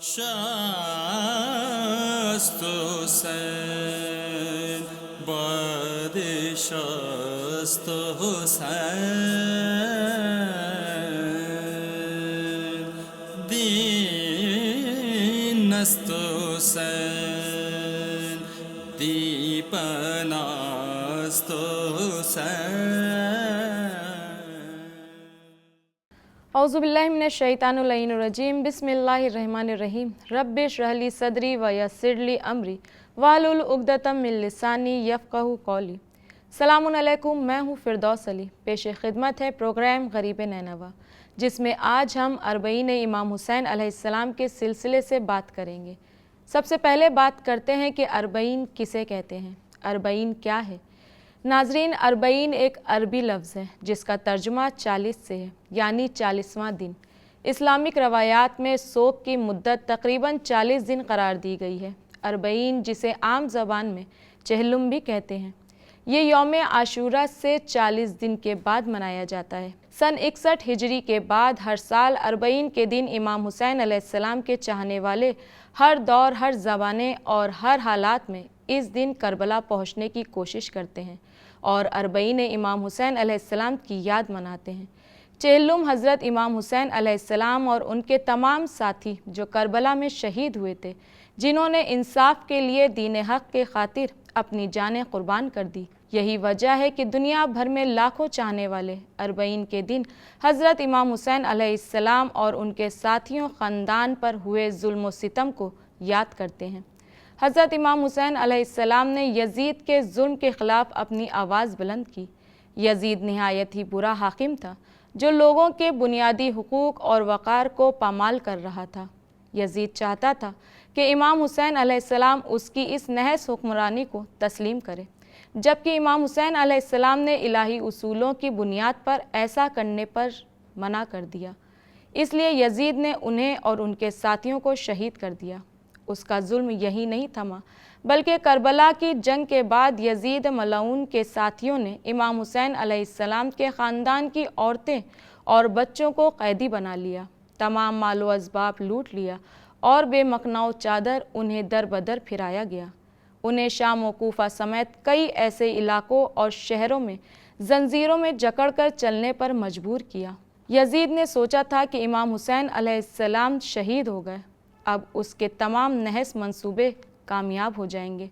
شست حسین باد شست حسین دین است حسین دیپن است حسین. اعوذ باللہ من الشیطان الرجیم. بسم اللہ الرحمن الرحیم. رب اشرح لی صدری ویسر لی امری واحلل عقدۃ من لسانی یفقہوا قولی. السلام علیکم، میں ہوں فردوس علی. پیش خدمت ہے پروگرام غریب نینوا، جس میں آج ہم اربعین امام حسین علیہ السلام کے سلسلے سے بات کریں گے. سب سے پہلے بات کرتے ہیں کہ اربعین کسے کہتے ہیں، اربعین کیا ہے. ناظرین، اربعین ایک عربی لفظ ہے جس کا ترجمہ 40 سے ہے، یعنی 40واں دن. اسلامک روایات میں صوم کی مدت تقریباً 40 دن قرار دی گئی ہے. اربعین، جسے عام زبان میں چہلم بھی کہتے ہیں، یہ یوم عاشورہ سے 40 دن کے بعد منایا جاتا ہے. سن 61 ہجری کے بعد ہر سال اربعین کے دن امام حسین علیہ السلام کے چاہنے والے ہر دور، ہر زمانے اور ہر حالات میں اس دن کربلا پہنچنے کی کوشش کرتے ہیں اور اربعین امام حسین علیہ السلام کی یاد مناتے ہیں. چہلم حضرت امام حسین علیہ السلام اور ان کے تمام ساتھی جو کربلا میں شہید ہوئے تھے، جنہوں نے انصاف کے لیے دین حق کے خاطر اپنی جانیں قربان کر دی. یہی وجہ ہے کہ دنیا بھر میں لاکھوں چاہنے والے اربعین کے دن حضرت امام حسین علیہ السلام اور ان کے ساتھیوں خاندان پر ہوئے ظلم و ستم کو یاد کرتے ہیں. حضرت امام حسین علیہ السلام نے یزید کے ظلم کے خلاف اپنی آواز بلند کی. یزید نہایت ہی برا حاکم تھا جو لوگوں کے بنیادی حقوق اور وقار کو پامال کر رہا تھا. یزید چاہتا تھا کہ امام حسین علیہ السلام اس کی اس نحس حکمرانی کو تسلیم کرے، جبکہ امام حسین علیہ السلام نے الہی اصولوں کی بنیاد پر ایسا کرنے پر منع کر دیا. اس لیے یزید نے انہیں اور ان کے ساتھیوں کو شہید کر دیا. اس کا ظلم یہی نہیں تھما، بلکہ کربلا کی جنگ کے بعد یزید ملعون کے ساتھیوں نے امام حسین علیہ السلام کے خاندان کی عورتیں اور بچوں کو قیدی بنا لیا، تمام مال و اسباب لوٹ لیا اور بے مکنا و چادر انہیں در بدر پھرایا گیا. انہیں شام و کوفہ سمیت کئی ایسے علاقوں اور شہروں میں زنجیروں میں جکڑ کر چلنے پر مجبور کیا. یزید نے سوچا تھا کہ امام حسین علیہ السلام شہید ہو گئے، اب اس کے تمام نحس منصوبے کامیاب ہو جائیں گے،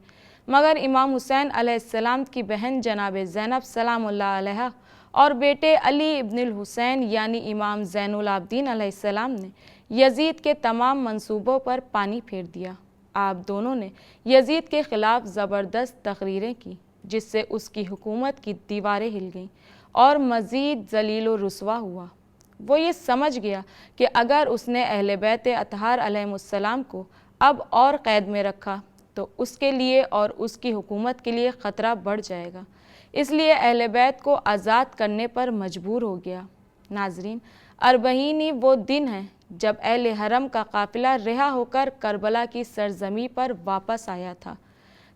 مگر امام حسین علیہ السلام کی بہن جناب زینب سلام اللہ علیہا اور بیٹے علی ابن الحسین یعنی امام زین العابدین علیہ السلام نے یزید کے تمام منصوبوں پر پانی پھیر دیا. آپ دونوں نے یزید کے خلاف زبردست تقریریں کی، جس سے اس کی حکومت کی دیواریں ہل گئیں اور مزید ذلیل و رسوا ہوا. وہ یہ سمجھ گیا کہ اگر اس نے اہل بیت اطہار علیہ السلام کو اب اور قید میں رکھا تو اس کے لیے اور اس کی حکومت کے لیے خطرہ بڑھ جائے گا، اس لیے اہل بیت کو آزاد کرنے پر مجبور ہو گیا. ناظرین، اربعین ہی وہ دن ہیں جب اہل حرم کا قافلہ رہا ہو کر کربلا کی سرزمین پر واپس آیا تھا،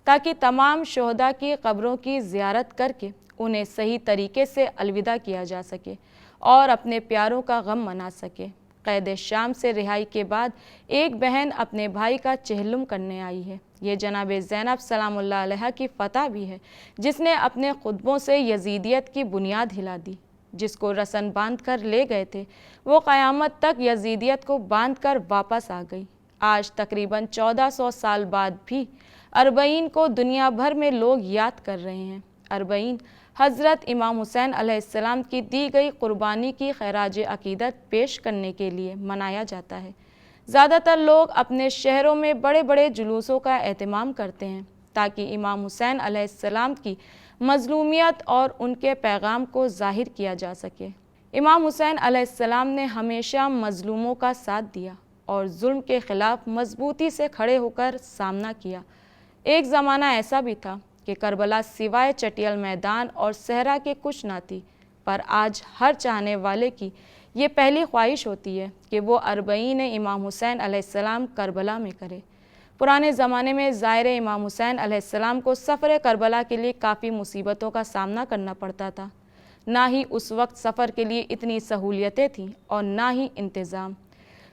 تاکہ تمام شہداء کی قبروں کی زیارت کر کے انہیں صحیح طریقے سے الوداع کیا جا سکے اور اپنے پیاروں کا غم منا سکے. قید شام سے رہائی کے بعد ایک بہن اپنے بھائی کا چہلم کرنے آئی ہے. یہ جناب زینب سلام اللہ علیہا کی فتح بھی ہے، جس نے اپنے خطبوں سے یزیدیت کی بنیاد ہلا دی. جس کو رسن باندھ کر لے گئے تھے وہ قیامت تک یزیدیت کو باندھ کر واپس آ گئی. آج تقریباً 1400 سال بعد بھی اربعین کو دنیا بھر میں لوگ یاد کر رہے ہیں. اربعین حضرت امام حسین علیہ السلام کی دی گئی قربانی کی خراج عقیدت پیش کرنے کے لیے منایا جاتا ہے. زیادہ تر لوگ اپنے شہروں میں بڑے بڑے جلوسوں کا اہتمام کرتے ہیں تاکہ امام حسین علیہ السلام کی مظلومیت اور ان کے پیغام کو ظاہر کیا جا سکے. امام حسین علیہ السلام نے ہمیشہ مظلوموں کا ساتھ دیا اور ظلم کے خلاف مضبوطی سے کھڑے ہو کر سامنا کیا. ایک زمانہ ایسا بھی تھا کہ کربلا سوائے چٹیل میدان اور صحرا کے کچھ نہ تھی، پر آج ہر چاہنے والے کی یہ پہلی خواہش ہوتی ہے کہ وہ اربعین امام حسین علیہ السلام کربلا میں کرے. پرانے زمانے میں زائر امام حسین علیہ السلام کو سفر کربلا کے لیے کافی مصیبتوں کا سامنا کرنا پڑتا تھا. نہ ہی اس وقت سفر کے لیے اتنی سہولیتیں تھیں اور نہ ہی انتظام.